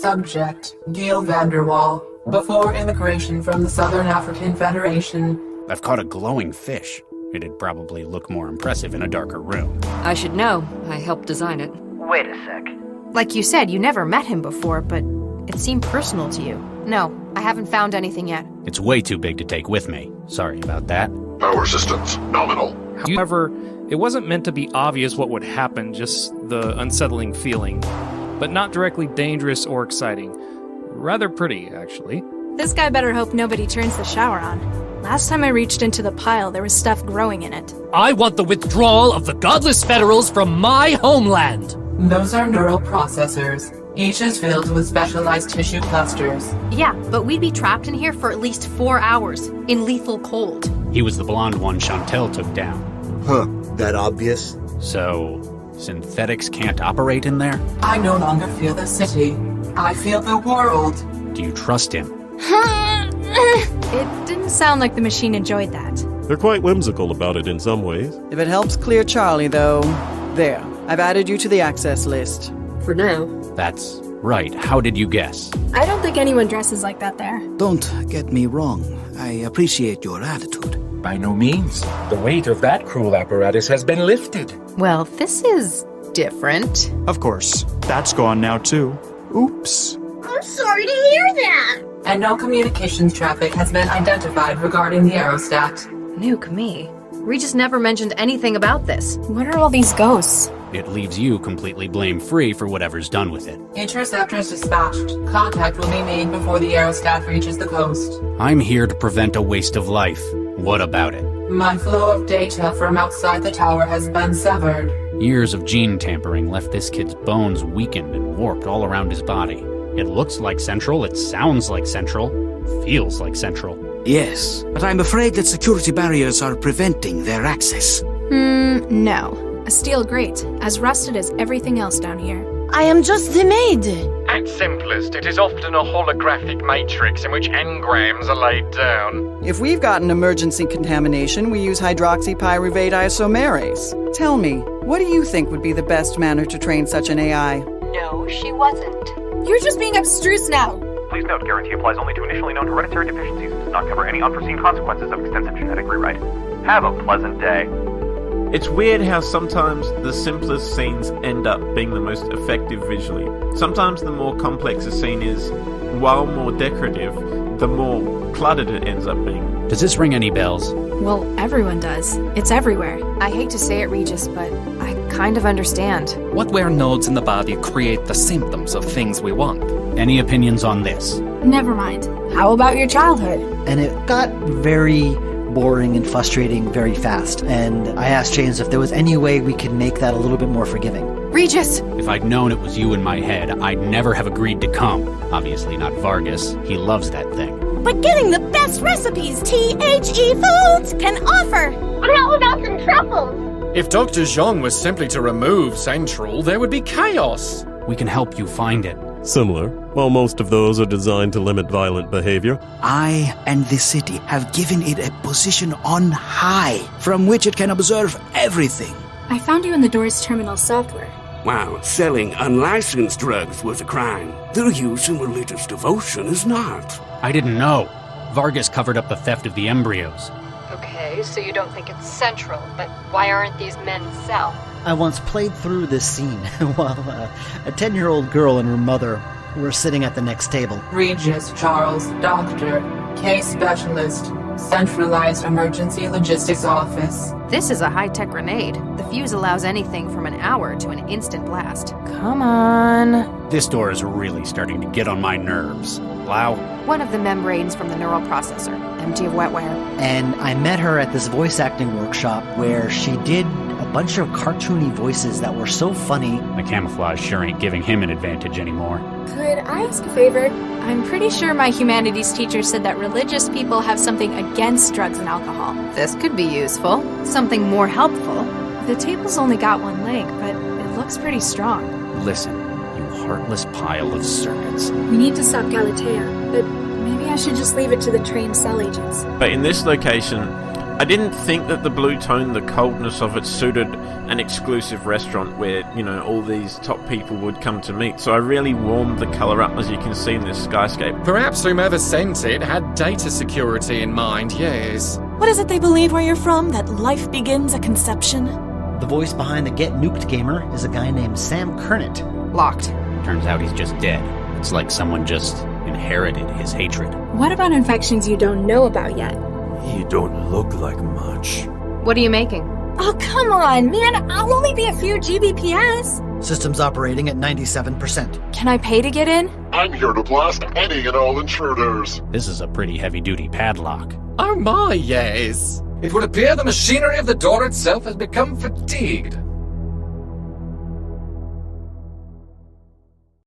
Subject, Gil Vanderwall. Before immigration from the Southern African Federation. I've caught a glowing fish. It'd probably look more impressive in a darker room. I should know. I helped design it. Wait a sec. Like you said, you never met him before, but it seemed personal to you. No, I haven't found anything yet. It's way too big to take with me. Sorry about that. Power systems, nominal. However, it wasn't meant to be obvious what would happen, just the unsettling feeling. But not directly dangerous or exciting. Rather pretty, actually. This guy better hope nobody turns the shower on. Last time I reached into the pile, there was stuff growing in it. I want the withdrawal of the godless federals from my homeland! Those are neural processors. Each is filled with specialized tissue clusters. Yeah, but we'd be trapped in here for at least 4 hours, in lethal cold. He was the blonde one Chantel took down. Huh, that obvious? So, synthetics can't operate in there? I no longer feel the city. I feel the world. Do you trust him? It didn't sound like the machine enjoyed that. They're quite whimsical about it in some ways. If it helps clear Charlie, though, there. I've added you to the access list. For now. That's right. How did you guess? I don't think anyone dresses like that there. Don't get me wrong. I appreciate your attitude. By no means. The weight of that cruel apparatus has been lifted. Well, this is different. Of course. That's gone now, too. Oops. I'm sorry to hear that. And no communications traffic has been identified regarding the aerostat. Nuke me. Regis never mentioned anything about this. What are all these ghosts? It leaves you completely blame-free for whatever's done with it. Interceptors dispatched. Contact will be made before the aerostat reaches the coast. I'm here to prevent a waste of life. What about it? My flow of data from outside the tower has been severed. Years of gene tampering left this kid's bones weakened and warped all around his body. It looks like Central, it sounds like Central, feels like Central. Yes, but I'm afraid that security barriers are preventing their access. No. A steel grate, as rusted as everything else down here. I am just the maid. At simplest, it is often a holographic matrix in which engrams are laid down. If we've got an emergency contamination, we use hydroxypyruvate isomerase. Tell me, what do you think would be the best manner to train such an AI? No, she wasn't. You're just being abstruse now. Please note, guarantee applies only to initially known hereditary deficiencies and does not cover any unforeseen consequences of extensive genetic rewrite. Have a pleasant day. It's weird how sometimes the simplest scenes end up being the most effective visually. Sometimes the more complex a scene is, while more decorative, the more cluttered it ends up being. Does this ring any bells? Well, everyone does. It's everywhere. I hate to say it, Regis, but I kind of understand. What where nodes in the body create the symptoms of things we want? Any opinions on this? Never mind. How about your childhood? And it got very boring and frustrating very fast. And I asked James if there was any way we could make that a little bit more forgiving. Regis! If I'd known it was you in my head, I'd never have agreed to come. Obviously not Vargas. He loves that thing. But getting the best recipes THE Foods can offer. How about some truffles? If Dr. Zhang was simply to remove Central, there would be chaos. We can help you find it. Similar, while most of those are designed to limit violent behavior. I and the city have given it a position on high, from which it can observe everything. I found you in the Doors terminal software. Wow, selling unlicensed drugs was a crime. Their use in religious devotion is not. I didn't know. Vargas covered up the theft of the embryos. Okay, so you don't think it's Central, but why aren't these men South? I once played through this scene while a 10-year-old girl and her mother were sitting at the next table. Regis Charles, doctor, case specialist, centralized emergency logistics office. This is a high-tech grenade. The fuse allows anything from an hour to an instant blast. Come on. This door is really starting to get on my nerves. Blau? One of the membranes from the neural processor, empty of wetware. And I met her at this voice acting workshop where she did a bunch of cartoony voices that were so funny. The camouflage sure ain't giving him an advantage anymore. Could I ask a favor? I'm pretty sure my humanities teacher said that religious people have something against drugs and alcohol. This could be useful. Something more helpful. The table's only got one leg, but it looks pretty strong. Listen, you heartless pile of circuits. We need to stop Galatea, but maybe I should just leave it to the trained cell agents. But in this location, I didn't think that the blue tone, the coldness of it, suited an exclusive restaurant where, all these top people would come to meet. So I really warmed the colour up, as you can see in this skyscape. Perhaps whomever sent it had data security in mind, yes. What is it they believe where you're from? That life begins at conception? The voice behind the Get Nuked gamer is a guy named Sam Kernet. Locked. Turns out he's just dead. It's like someone just inherited his hatred. What about infections you don't know about yet? You don't look like much. What are you making? Oh, come on, man. I'll only be a few Gbps. Systems operating at 97%. Can I pay to get in? I'm here to blast any and all intruders. This is a pretty heavy-duty padlock. Oh my, yes. It would appear the machinery of the door itself has become fatigued.